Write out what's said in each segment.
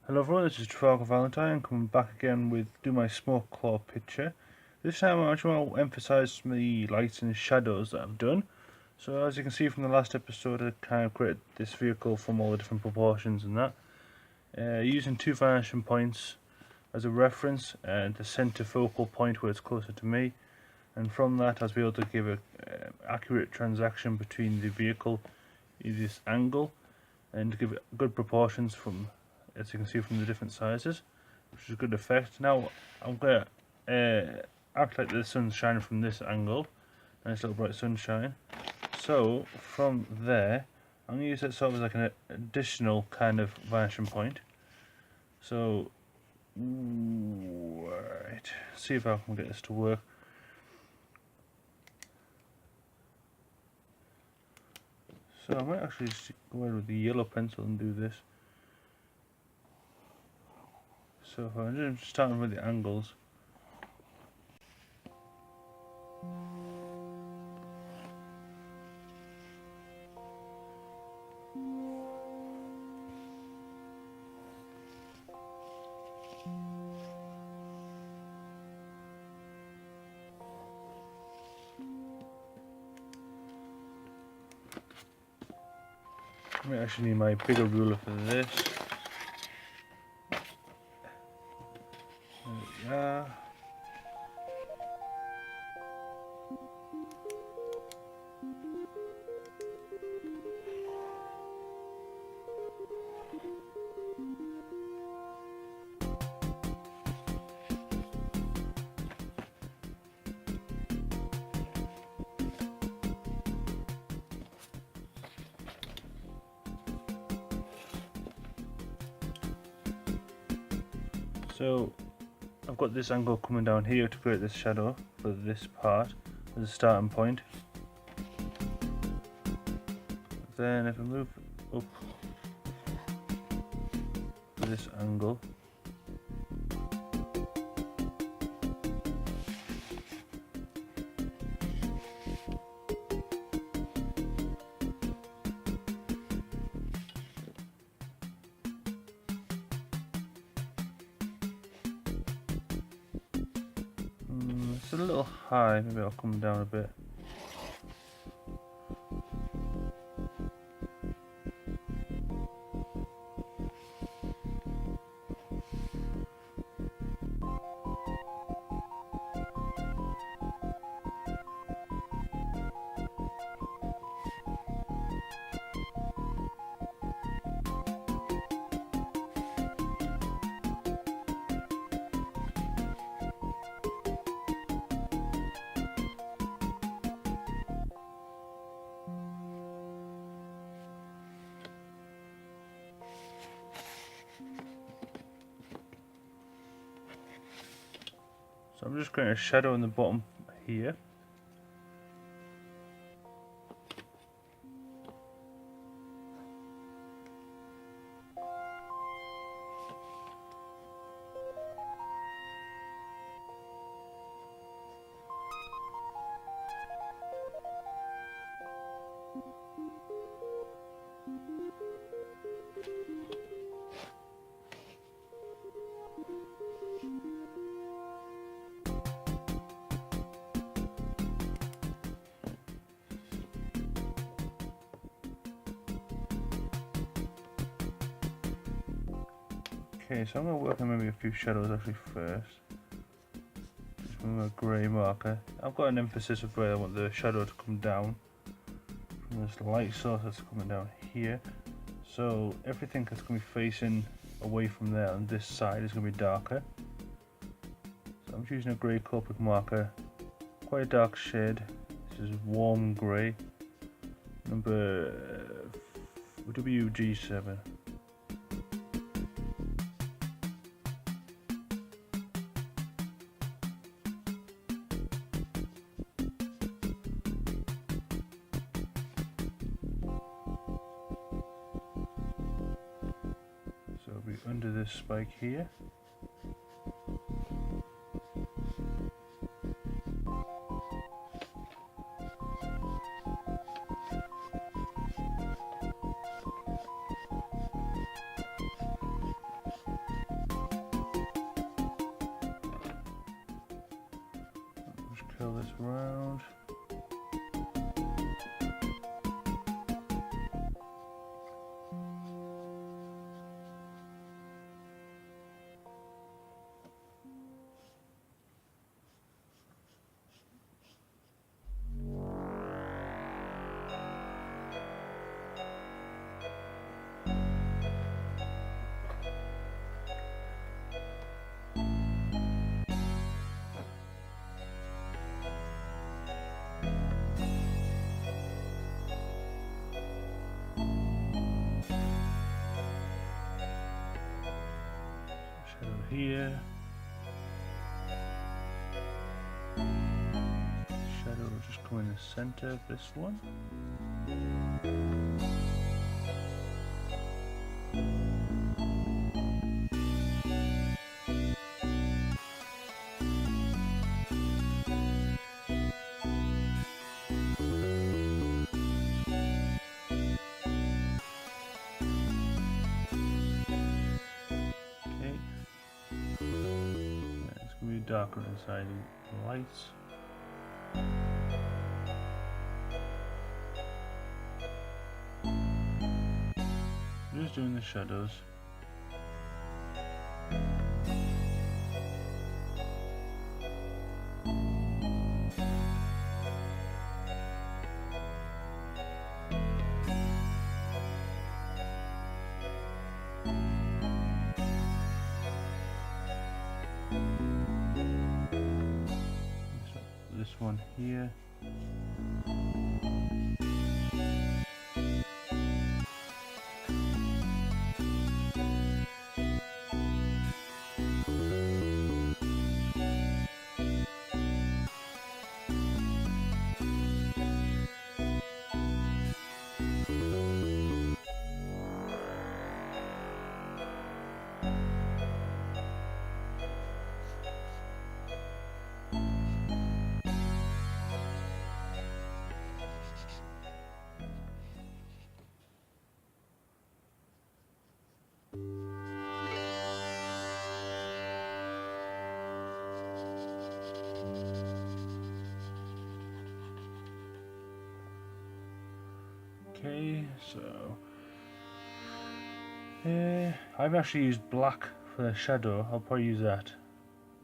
Hello everyone, this is Vallertine coming back again with do my smoke claw picture. This time I actually want to emphasise some of the lights and shadows that I've done. So as you can see from the last episode, I kind of created this vehicle from all the different proportions and that. Using two vanishing points as a reference and the centre focal point where it's closer to me. And from that I was able to give an accurate transaction between the vehicle in this angle and to give it good proportions from, as you can see, from the different sizes, which is a good effect. Now I'm going to act like the sun's shining from this angle, nice little bright sunshine. So from there I'm going to use that sort of as like an additional kind of vanishing point. So right, see if I can get this to work. So I might actually just go ahead with the yellow pencil and do this. So if I'm just starting with the angles. I might actually need my bigger ruler for this. There we are. So I've got this angle coming down here to create this shadow for this part as a starting point. Then if I move up to this angle, it's a little high, maybe I'll come down a bit. So I'm just creating a shadow in the bottom here. Okay, so I'm going to work on maybe a few shadows actually first. Just with a grey marker. I've got an emphasis of where I want the shadow to come down from this light source that's coming down here. So everything that's going to be facing away from there on this side is going to be darker. So I'm using a grey Copic marker, quite a dark shade. This is warm grey, number WG7. So it'll be under this spike here. this round. Here, shadow will just come in the center of this one. Darker inside the lights. Just doing the shadows. This one here. Okay, so I've actually used black for the shadow. I'll probably use that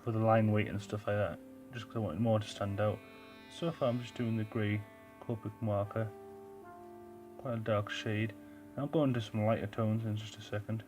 for the line weight and stuff like that, just because I want it more to stand out. So far I'm just doing the grey Copic marker, quite a dark shade. I'll go into some lighter tones in just a second.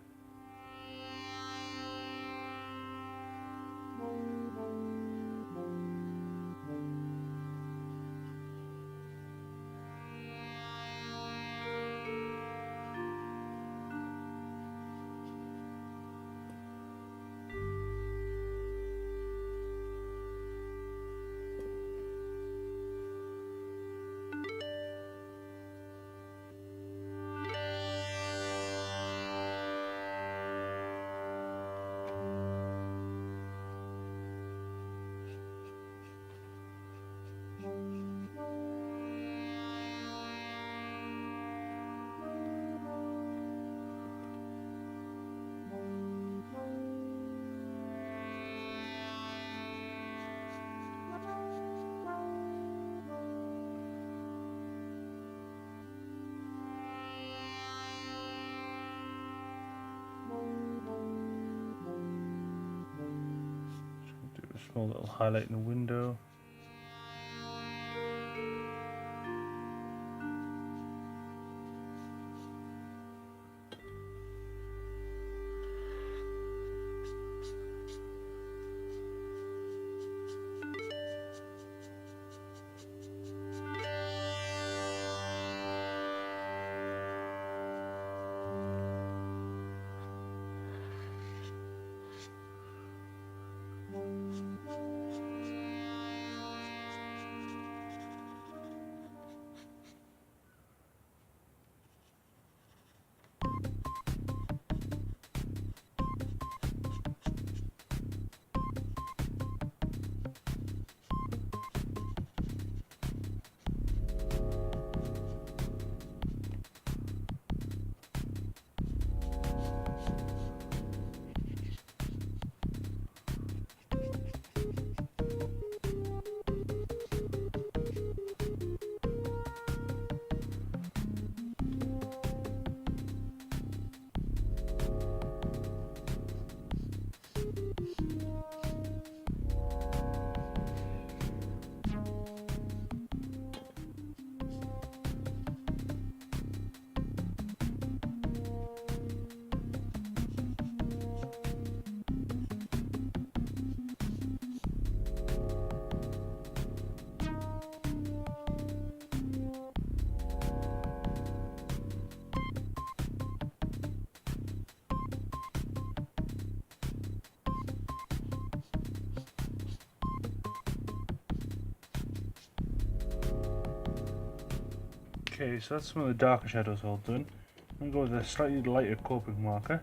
Do a small little highlight in the window. Okay, so that's some of the darker shadows all done. I'm going to go with a slightly lighter Copic marker.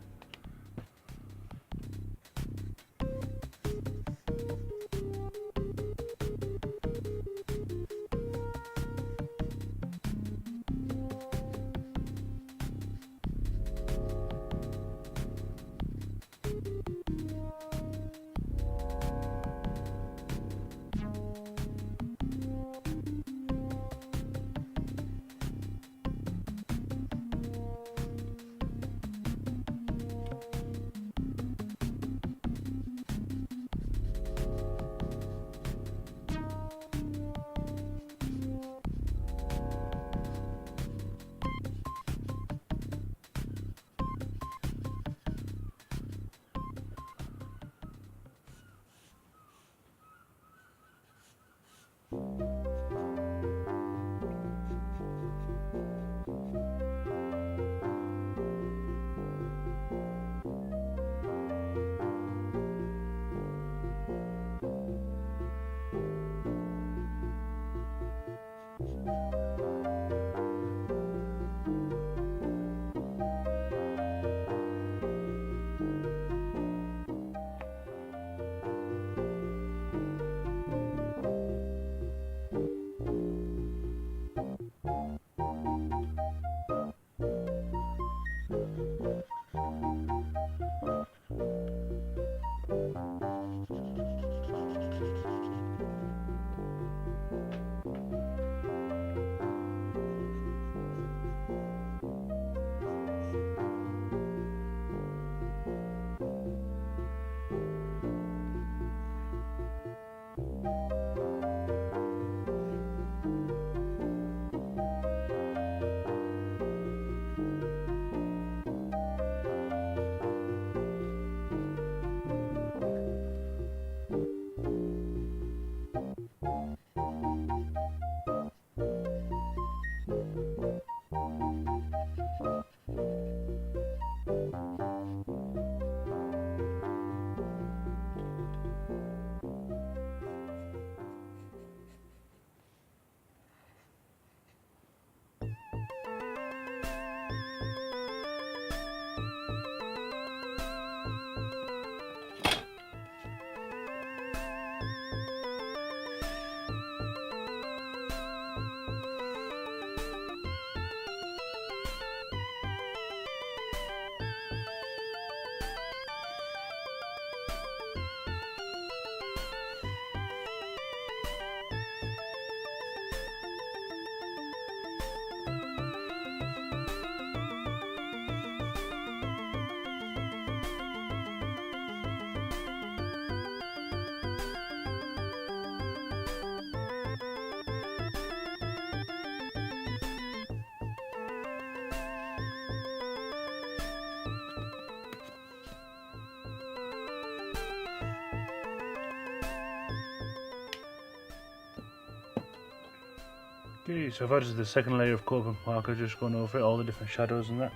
Okay, so I've added the second layer of Copic marker, just going over it, all the different shadows and that.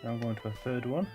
Now I'm going to a third one.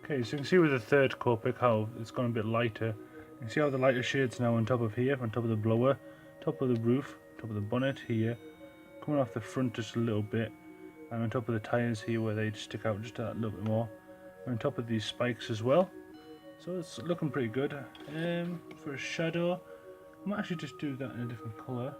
Okay, so you can see with the third Copic how it's gone a bit lighter. You can see how the lighter shades now on top of here, on top of the blower, top of the roof, top of the bonnet here, coming off the front just a little bit, and on top of the tyres here where they stick out just a little bit more, and on top of these spikes as well. So it's looking pretty good. For a shadow, I might actually just do that in a different colour.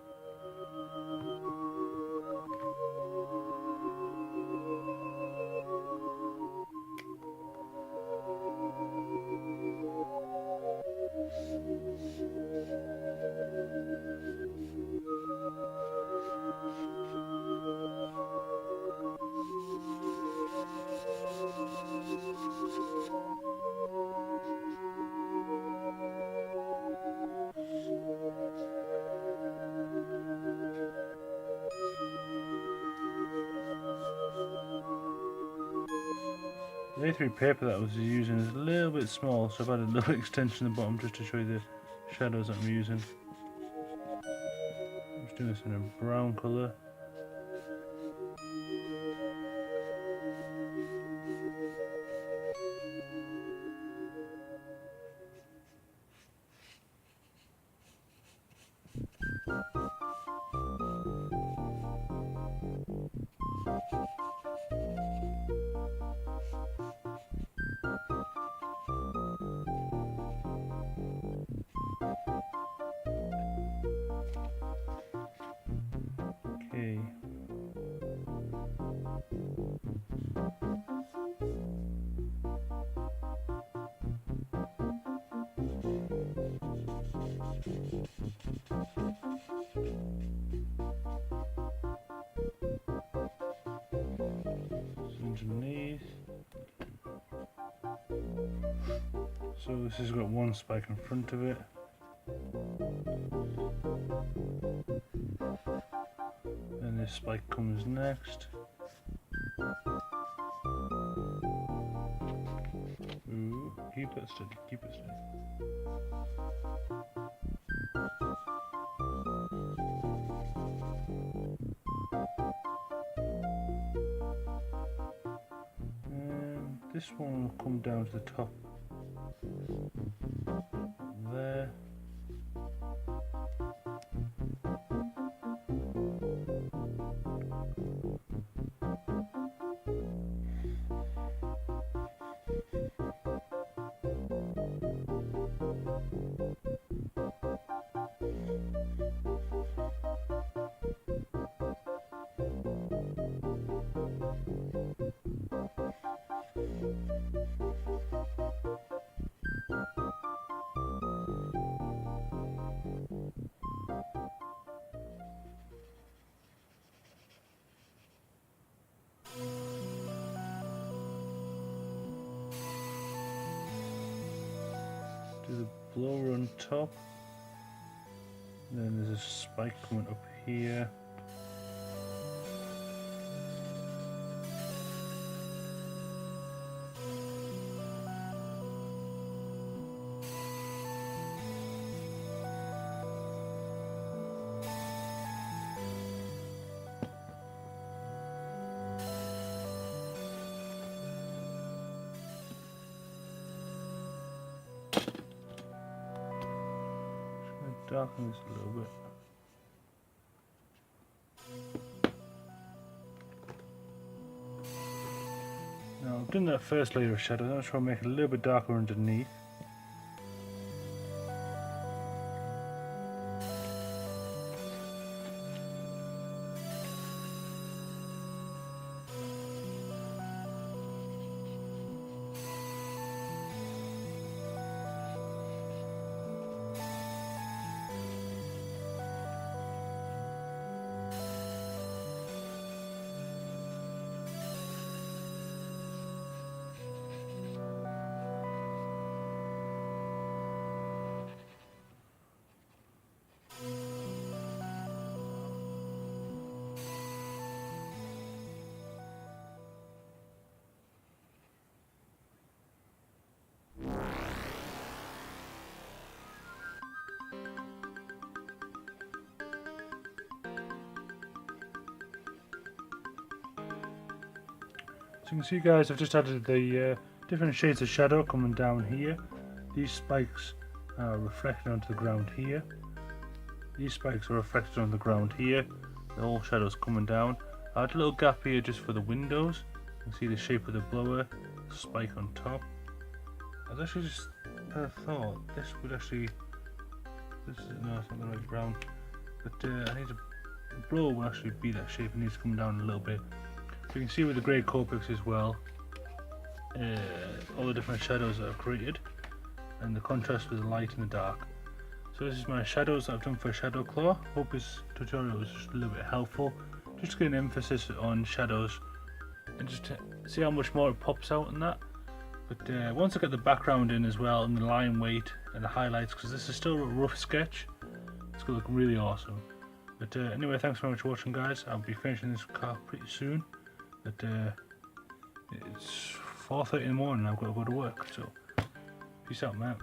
The A3 paper that I was using is a little bit small, so I've added a little extension at the bottom just to show you the shadows that I'm using. I'm just doing this in a brown colour. Okay. Underneath. So this has got one spike in front of it. And this spike comes next. Ooh, keep it steady, keep it steady. And this one will come down to the top there. Do the blower on top. And then there's a spike coming up here. Darken this a little bit. Now I've done that first layer of shadow, I'm trying to make it a little bit darker underneath. So you can see guys, I've just added the different shades of shadow coming down here. These spikes are reflected onto the ground here. These spikes are reflected on the ground here. The whole shadow's coming down. I had a little gap here just for the windows. You can see the shape of the blower, spike on top. I was actually just thought this would actually. No, it's not the right brown. But I need to. The blower will actually be that shape. It needs to come down a little bit. So you can see with the grey Copics as well, all the different shadows that I've created, and the contrast with the light and the dark. So this is my shadows that I've done for Shadow Claw. Hope this tutorial was just a little bit helpful. Just to get an emphasis on shadows and just to see how much more it pops out in that. But once I get the background in as well, and the line weight and the highlights, because this is still a rough sketch, it's going to look really awesome. But anyway, thanks very much for watching, guys. I'll be finishing this car pretty soon. But it's 4:30 in the morning, I've got to go to work, so peace out, man.